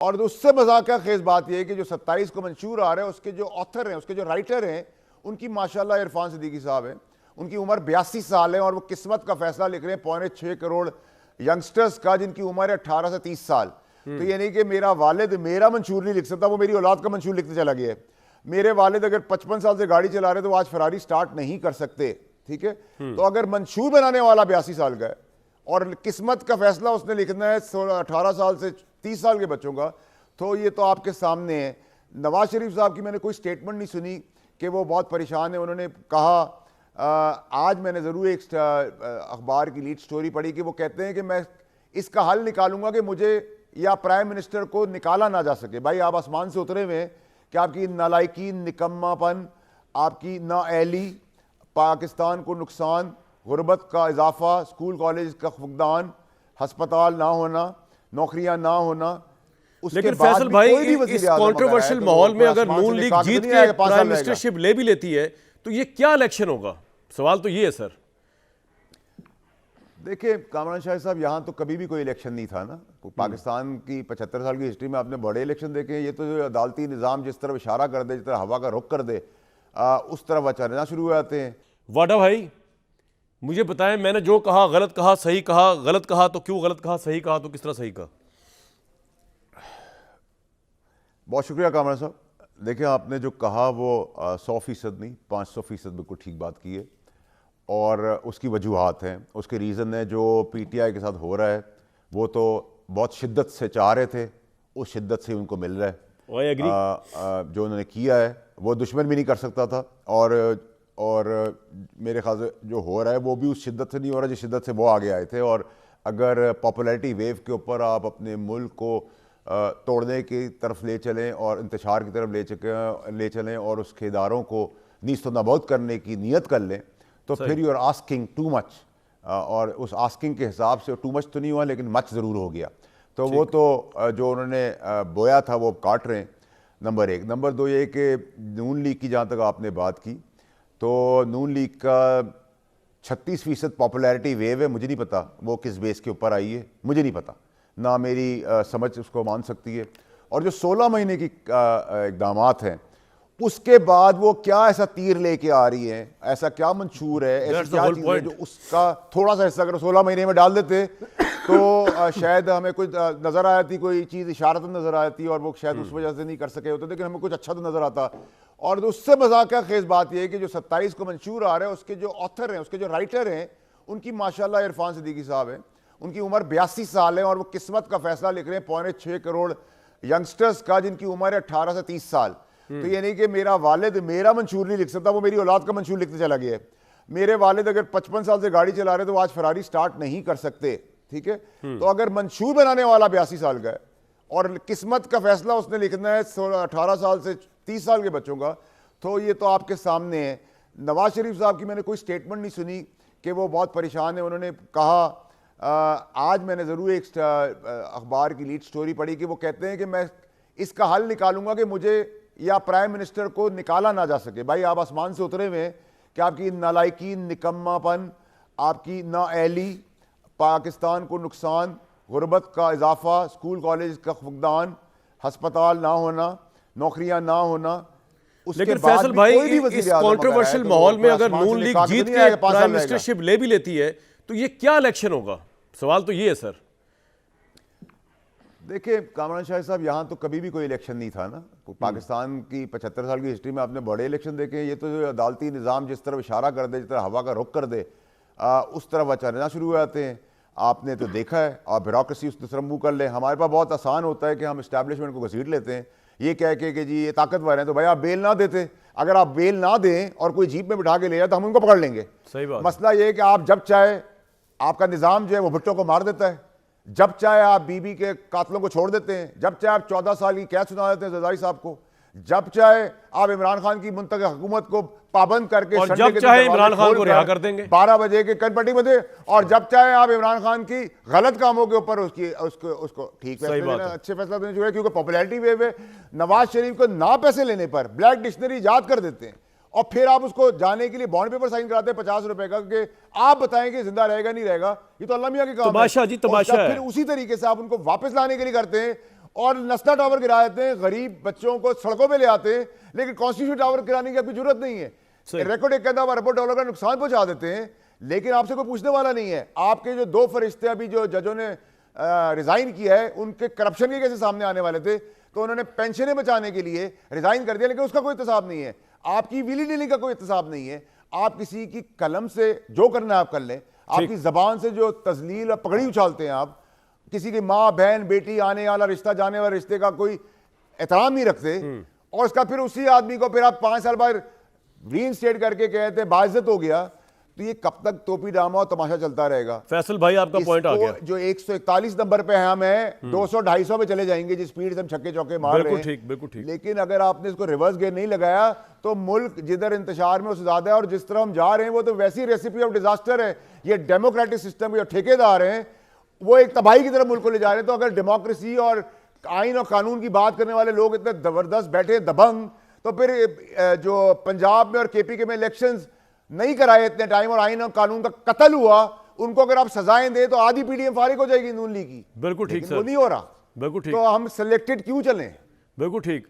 और उससे मजाक खेज बात यह है कि जो 27 को मंशूर आ रहा है उसके जो ऑथर हैं, उसके जो राइटर हैं, उनकी माशाल्लाह इरफान सिद्दीकी साहब हैं, उनकी उम्र 82 साल है और वो किस्मत का फैसला लिख रहे हैं 6.25 करोड़ यंगस्टर्स का जिनकी उम्र है 18 से 30 साल। तो ये नहीं कि मेरा वालिद मेरा मंशूर नहीं लिख सकता, वो मेरी औलाद का मंशूर लिखते चला गया है। मेरे वालिद अगर 55 साल से गाड़ी चला रहे तो आज फरारी स्टार्ट नहीं कर सकते, ठीक है। तो अगर मंशूर बनाने वाला 82 साल का है और किस्मत का फैसला उसने लिखना है 18 साल से 30 साल के बच्चों का, तो ये तो आपके सामने है। नवाज शरीफ साहब की मैंने कोई स्टेटमेंट नहीं सुनी कि वो बहुत परेशान है। उन्होंने कहा आज मैंने ज़रूर एक अखबार की लीड स्टोरी पढ़ी कि वो कहते हैं कि मैं इसका हल निकालूंगा कि मुझे या प्राइम मिनिस्टर को निकाला ना जा सके। भाई आप आसमान से उतरे हुए हैं कि आपकी नालायकी, निकम्मापन, आपकी नाअहली, पाकिस्तान को नुकसान, गुर्बत का इजाफा, स्कूल कॉलेज का फुकदान, हस्पताल ना होना, नौकरियां ना होना। लेकिन फैसल भाई इस कंट्रोवर्शियल माहौल में अगर नून लीग जीत के प्राइम मिनिस्टरशिप ले भी लेती है तो ये क्या इलेक्शन होगा? सवाल तो ये है सर। देखिए कामरान शाह साहब, यहाँ तो कभी भी कोई इलेक्शन नहीं था ना। पाकिस्तान की 75 साल की हिस्ट्री में आपने बड़े इलेक्शन देखे हैं। ये तो जो अदालती निज़ाम जिस तरफ इशारा कर दे, जिस तरह हवा का रुख कर दे, उस तरफ चलना शुरू हो जाते हैं। वाडा भाई मुझे बताएं, मैंने जो कहा गलत कहा, सही कहा, गलत कहा तो क्यों गलत कहा, सही कहा तो किस तरह सही कहा? बहुत शुक्रिया कामरान साहब। देखिए आपने जो कहा वो 100% नहीं, 500% बिल्कुल ठीक बात की है और उसकी वजूहात हैं, उसके रीज़न है। जो PTI के साथ हो रहा है वो तो बहुत शिद्दत से चाह रहे थे, उस शिद्दत से उनको मिल रहा है। जो उन्होंने किया है वो दुश्मन भी नहीं कर सकता था और मेरे ख्याल से जो हो रहा है वो भी उस शिद्दत से नहीं हो रहा जिस शिद्दत से वो आगे आए थे। और अगर पॉपुलैरिटी वेव के ऊपर आप अपने मुल्क को तोड़ने की तरफ ले चलें और इंतशार की तरफ ले चलें और उसके इदारों को नीस्त नाबूद करने की नीयत कर लें तो फिर you are asking too much. और उस आस्किंग के हिसाब से टू मच तो नहीं हुआ लेकिन मच ज़रूर हो गया। तो वो तो जो उन्होंने बोया था वो काट रहे हैं, नंबर एक। नंबर दो ये कि नून लीग की जहाँ तक आपने बात की तो नून लीग का 36% पॉपुलैरिटी वेव है। मुझे नहीं पता वो किस बेस के ऊपर आई है, मुझे नहीं पता, ना मेरी समझ उसको मान सकती है। और जो 16 महीने की इक़दामात हैं उसके बाद वो क्या ऐसा तीर लेके आ रही है, ऐसा क्या मंशूर है, ऐसी क्या चीज़ है जो उसका थोड़ा सा हिस्सा अगर 16 महीने में डाल देते तो शायद हमें कुछ नज़र आती, कोई चीज़ इशारतन नज़र आती और वो शायद उस वजह से नहीं कर सके होते, लेकिन हमें कुछ अच्छा तो नज़र आता। और उससे मजाक खेज बात यह है कि जो 27 को मंशूर आ रहा है उसके जो ऑथर हैं, उसके जो राइटर हैं, उनकी माशाल्लाह इरफान सिद्दीकी साहब हैं, उनकी उम्र 82 साल है और वो किस्मत का फैसला लिख रहे हैं 6.25 करोड़ यंगस्टर्स का जिनकी उम्र है 18 से 30 साल। तो ये नहीं कि मेरा वालिद मेरा मंशूर नहीं लिख सकता, वो मेरी औलाद का मंशूर लिखते चला गया है। मेरे वालिद अगर 55 साल से गाड़ी चला रहे तो आज फरारी स्टार्ट नहीं कर सकते, ठीक है। तो अगर मंशूर बनाने वाला 82 साल का है और किस्मत का फैसला उसने लिखना है 18 साल से 30 साल के बच्चों का, तो ये तो आपके सामने है। नवाज शरीफ साहब की मैंने कोई स्टेटमेंट नहीं सुनी कि वो बहुत परेशान है। उन्होंने कहा आज मैंने ज़रूर एक अखबार की लीड स्टोरी पढ़ी कि वो कहते हैं कि मैं इसका हल निकालूंगा कि मुझे या प्राइम मिनिस्टर को निकाला ना जा सके। भाई आप आसमान से उतरे हुए हैं कि आपकी नालायकी, निकम्मापन, आपकी नाअहली, पाकिस्तान को नुकसान, गुर्बत का इजाफा, स्कूल कॉलेज का फुकदान, हस्पताल ना होना, नौकरियां ना होना। लेकिन फैसल भाई इस कंट्रोवर्शियल माहौल में अगर नून लीग जीत के प्राइम मिनिस्टरशिप ले भी लेती है तो ये क्या इलेक्शन होगा? सवाल तो ये है सर। देखिए कामरान शाह साहब, यहाँ तो कभी भी कोई इलेक्शन नहीं था ना। पाकिस्तान की 75 साल की हिस्ट्री में आपने बड़े इलेक्शन देखे हैं। ये तो जो अदालती निज़ाम जिस तरफ इशारा कर दे, जिस तरह हवा का रुख कर दे, उस तरफ चलना शुरू हो जाते हैं। आपने तो देखा है, आप ब्यूरोक्रेसी उस तरफ मूव कर लें। हमारे पास बहुत आसान होता है कि हम इस्टेब्लिशमेंट को घसीट लेते हैं ये कह के कि जी ये ताकतवर हैं, तो भाई आप बेल ना देते। अगर आप बेल ना दें और कोई जीप में बिठा के ले जाए तो हम उनको पकड़ लेंगे। सही बात। मसला ये है कि आप जब चाहे, आपका निज़ाम जो है वो भुट्टो को मार देता है, जब चाहे आप बीबी के कातलों को छोड़ देते हैं, जब चाहे आप 14 साल की कैद सुना देते हैं जरदारी साहब को, जब चाहे आप इमरान खान की मुंतखब हुकूमत को पाबंद करके और जब चाहे इमरान खान को रिहा कर देंगे 12 बजे के कनपट्टी में दे, और जब चाहे आप इमरान खान की गलत कामों के ऊपर उसको ठीक फैसला, अच्छे फैसला देने चाहिए। क्योंकि पॉपुलैरिटी वेव है। नवाज शरीफ को ना पैसे लेने पर ब्लैक डिक्शनरी याद कर देते हैं और फिर आप उसको जाने के लिए बॉन्ड पेपर साइन कराते हैं 50 रुपए का कि आप बताएं कि जिंदा रहेगा नहीं रहेगा। ये तो अल्लाह मियां के काम तमाशा जी, तमाशा है। फिर उसी तरीके से आप उनको वापस लाने के लिए करते हैं और नस्ता टावर गिरा देते हैं, गरीब बच्चों को सड़कों पे ले आते हैं, लेकिन कॉन्स्टिट्यूशन टावर गिराने की कोई जरूरत नहीं है। रिकॉर्ड $1 अरब का नुकसान पहुंचा देते हैं, लेकिन आपसे कोई पूछने वाला नहीं है। आपके जो 2 फरिश्ते अभी जो जजों ने रिजाइन किया है, उनके करप्शन के कैसे सामने आने वाले थे, तो उन्होंने पेंशनें बचाने के लिए रिजाइन कर दिया, लेकिन उसका कोई एहतसाब नहीं है। आपकी विली नीली का कोई एहतसाब नहीं है। आप किसी की कलम से जो करना है आप कर लें, आपकी जबान से जो तजलील और पगड़ी उछालते हैं, आप किसी की माँ बहन बेटी आने वाला रिश्ता जाने वाला रिश्ते का कोई एहतराम नहीं रखते, और उसका फिर उसी आदमी को फिर आप 5 साल बाद रीइंस्टेट करके कहते हैं बाइज्जत हो गया, तो ये कब तक टोपी ड्रामा और तमाशा चलता रहेगा। फैसल भाई आपका पॉइंट आ गया। जो 141 नंबर पे हम हैं, 200-250 पे चले जाएंगे जिस स्पीड से हम छक्के चौके मार रहे हैं। बिल्कुल ठीक। लेकिन अगर आपने इसको रिवर्स गियर नहीं लगाया तो मुल्क जिधर इंतशार में उससे ज्यादा है, और जिस तरह हम जा रहे हैं वो तो वैसी रेसिपी ऑफ डिजास्टर है। ये डेमोक्रेटिक सिस्टम के जो ठेकेदार हैं वो एक तबाही की तरफ मुल्क को ले जा रहे हैं। तो अगर डेमोक्रेसी और आइन और कानून की बात करने वाले लोग इतने जबरदस्त बैठे दबंग, तो फिर जो पंजाब में और केपी में इलेक्शंस नहीं कराए इतने टाइम और आइन और कानून का कत्ल हुआ, उनको अगर आप सजाएं दे तो आधी पीढ़ी फारिग हो जाएगी नून लीग की। बिल्कुल ठीक सर, वो नहीं हो रहा। बिल्कुल ठीक। तो हम सिलेक्टेड क्यों चलें? बिल्कुल ठीक।